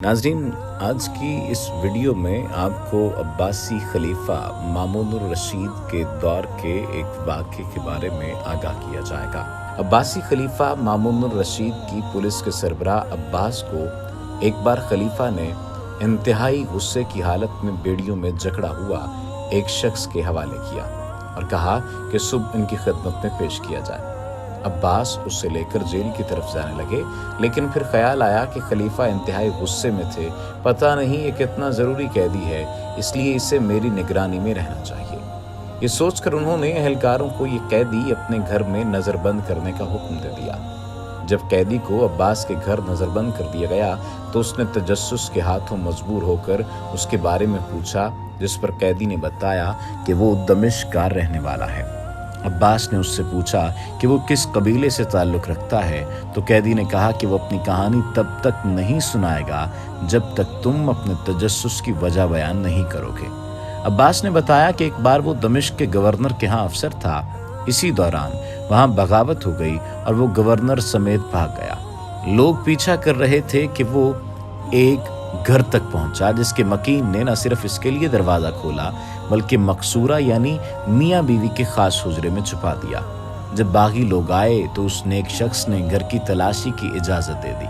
नाजरीन, आज की इस वीडियो में आपको अब्बासी खलीफा मामून रशीद के दौर के एक वाक़े के बारे में आगाह किया जाएगा। अब्बासी खलीफा मामून रशीद की पुलिस के सरबराह अब्बास को एक बार खलीफा ने इंतहाई गुस्से की हालत में बेड़ियों में जकड़ा हुआ एक शख्स के हवाले किया और कहा कि सुबह इनकी खिदमत में पेश किया जाए। अब्बास उसे लेकर जेल की तरफ जाने लगे, लेकिन फिर ख्याल आया कि खलीफा इंतहाई गुस्से में थे। पता नहीं ये कितना ज़रूरी कैदी है, इसलिए इसे मेरी निगरानी में रहना चाहिए। ये सोचकर उन्होंने एहलकारों को ये कैदी अपने घर में नज़रबंद करने का हुक्म दे दिया। जब कैदी को अब्बास के घर नज़रबंद कर दिया गया तो उसने तजस्सुस के हाथों मजबूर होकर उसके बारे में पूछा, जिस पर कैदी ने बताया कि वो दमिश्क का रहने वाला है। अब्बास ने उससे पूछा कि वो किस कबीले से ताल्लुक़ रखता है, तो कैदी ने कहा कि वो अपनी कहानी तब तक नहीं सुनाएगा जब तक तुम अपने तजस्सुस की वजह बयान नहीं करोगे। अब्बास ने बताया कि एक बार वो दमिश्क के गवर्नर के यहाँ अफसर था। इसी दौरान वहाँ बगावत हो गई और वो गवर्नर समेत भाग गया। लोग पीछा कर रहे थे कि वो एक घर तक पहुंचा, जिसके मकीन ने न सिर्फ इसके लिए दरवाज़ा खोला बल्कि मकसूरा यानी मियाँ बीवी के खास हुजरे में छुपा दिया। जब बागी लोग आए तो उस नेक शख्स ने घर की तलाशी की इजाज़त दे दी।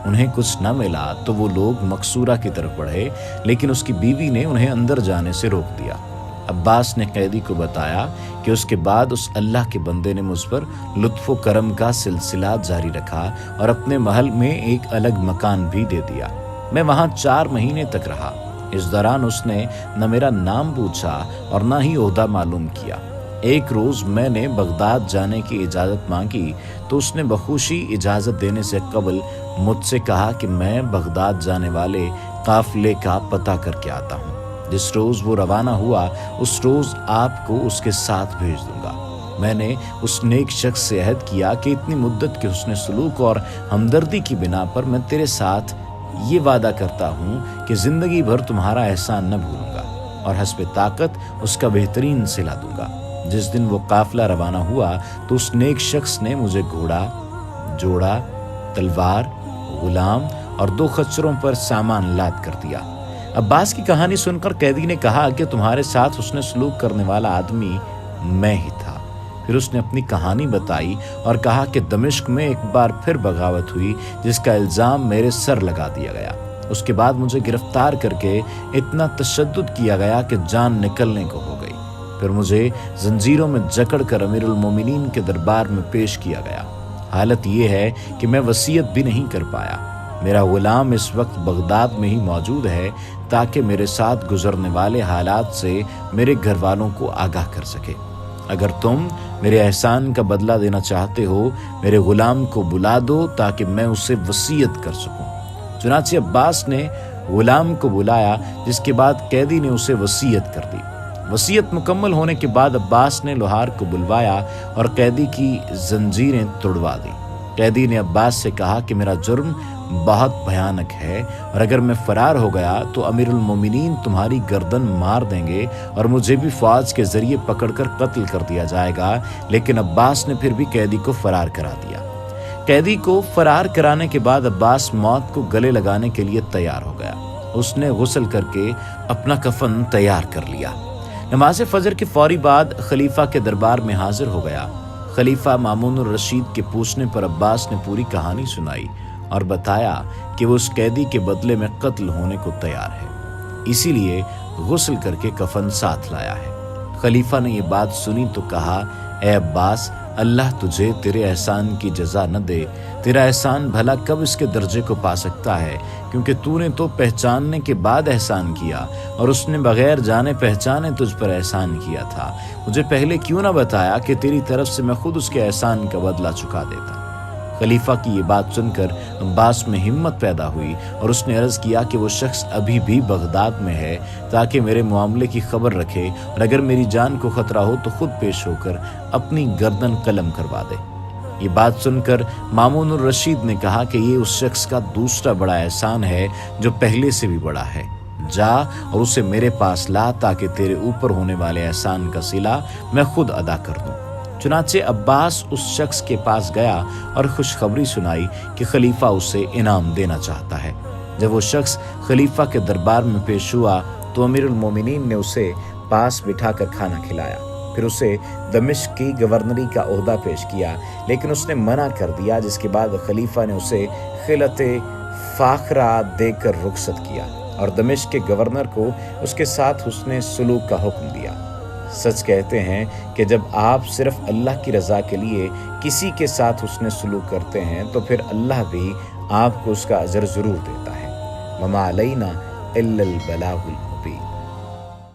उन्हें कुछ न मिला तो वो लोग मकसूरा की तरफ बढ़े, लेकिन उसकी बीवी ने उन्हें अंदर जाने से रोक दिया। अब्बास ने कैदी को बताया कि उसके बाद उस अल्लाह के बंदे ने मुझ पर लुत्फ़ व करम का सिलसिला जारी रखा और अपने महल में एक अलग मकान भी दे दिया। मैं वहाँ 4 महीने तक रहा। इस दौरान उसने न मेरा नाम पूछा और न ही ओहदा मालूम किया। एक रोज़ मैंने बगदाद जाने की इजाज़त मांगी तो उसने बखुशी इजाज़त देने से कबल मुझसे कहा कि मैं बगदाद जाने वाले काफ़िले का पता करके आता हूँ। जिस रोज़ वो रवाना हुआ उस रोज़ आपको उसके साथ भेज दूंगा। मैंने उस नेक शख्स से अहद किया कि इतनी मुद्दत के हुस्न सलूक और हमदर्दी की बिना पर मैं तेरे साथ ये वादा करता हूँ कि ज़िंदगी भर तुम्हारा एहसान न भूलूंगा और हस्बे ताकत उसका बेहतरीन सिला दूंगा। जिस दिन वो काफ़िला रवाना हुआ तो उस नेक शख्स ने मुझे घोड़ा, जोड़ा, तलवार, गुलाम और 2 खच्चरों पर सामान लाद कर दिया। अब्बास की कहानी सुनकर कैदी ने कहा कि तुम्हारे साथ उसने सलूक करने वाला आदमी मैं ही था। फिर उसने अपनी कहानी बताई और कहा कि दमिश्क में एक बार फिर बगावत हुई, जिसका इल्ज़ाम मेरे सर लगा दिया गया। उसके बाद मुझे गिरफ्तार करके इतना तशद्दुद किया गया कि जान निकलने को हो गई। फिर मुझे जंजीरों में जकड़ कर अमीरुल मोमिनीन के दरबार में पेश किया गया। हालत ये है कि मैं वसीयत भी नहीं कर पाया। मेरा गुलाम इस वक्त बगदाद में ही मौजूद है ताकि मेरे साथ गुजरने वाले हालात से मेरे घर वालों को आगाह कर सके। अगर तुम मेरे एहसान का बदला देना चाहते हो, मेरे गुलाम को बुला दो ताकि मैं उसे वसीयत कर सकूं। चुनांचे अब्बास ने गुलाम को बुलाया, जिसके बाद कैदी ने उसे वसीयत कर दी। वसीयत मुकम्मल होने के बाद अब्बास ने लोहार को बुलवाया और कैदी की जंजीरें तोड़वा दी। कैदी ने अब्बास से कहा कि मेरा जुर्म बहुत भयानक है और अगर मैं फरार हो गया तो अमीरुल मोमिनीन तुम्हारी गर्दन मार देंगे और मुझे भी फौज के जरिए पकड़कर कत्ल कर दिया जाएगा। लेकिन अब्बास ने फिर भी कैदी को फरार करा दिया। कैदी को फरार कराने के बाद अब्बास मौत को गले लगाने के लिए तैयार हो गया। उसने गुस्ल करके अपना कफन तैयार कर लिया। नमाज फजर के फौरी बाद खलीफा के दरबार में हाजिर हो गया। खलीफा मामून रशीद के पूछने पर अब्बास ने पूरी कहानी सुनाई और बताया कि वो उस कैदी के बदले में कत्ल होने को तैयार है, इसीलिए गुस्ल करके कफन साथ लाया है। खलीफा ने ये बात सुनी तो कहा, ए अब्बास, अल्लाह तुझे तेरे एहसान की जजा न दे। तेरा एहसान भला कब इसके दर्जे को पा सकता है, क्योंकि तूने तो पहचानने के बाद एहसान किया और उसने बगैर जाने पहचाने तुझ पर एहसान किया था। मुझे पहले क्यों ना बताया कि तेरी तरफ से मैं खुद उसके एहसान का बदला चुका देता। खलीफा की ये बात सुनकर अब्बास में हिम्मत पैदा हुई और उसने अर्ज़ किया कि वो शख्स अभी भी बगदाद में है ताकि मेरे मामले की खबर रखे और अगर मेरी जान को खतरा हो तो खुद पेश होकर अपनी गर्दन कलम करवा दे। ये बात सुनकर मामून रशीद ने कहा कि ये उस शख्स का दूसरा बड़ा एहसान है जो पहले से भी बड़ा है। जा और उसे मेरे पास ला ताकि तेरे ऊपर होने वाले एहसान का सिला मैं खुद अदा कर दूं। चुनांचे अब्बास उस शख्स के पास गया और खुशखबरी सुनाई कि खलीफा उसे इनाम देना चाहता है। جب وہ شخص خلیفہ کے دربار میں پیش ہوا تو امیر المومنین نے اسے پاس بٹھا کر کھانا کھلایا، پھر اسے دمشق کی گورنری کا عہدہ پیش کیا، لیکن اس نے منع کر دیا، جس کے بعد خلیفہ نے اسے خلعت فاخرہ دے کر رخصت کیا اور دمشق کے گورنر کو اس کے ساتھ حسن سلوک کا حکم دیا۔ سچ کہتے ہیں کہ جب آپ صرف اللہ کی رضا کے لیے کسی کے ساتھ حسن سلوک کرتے ہیں تو پھر اللہ بھی آپ کو اس کا اجر ضرور دیتا ہے۔ وما علینا الا البلاغ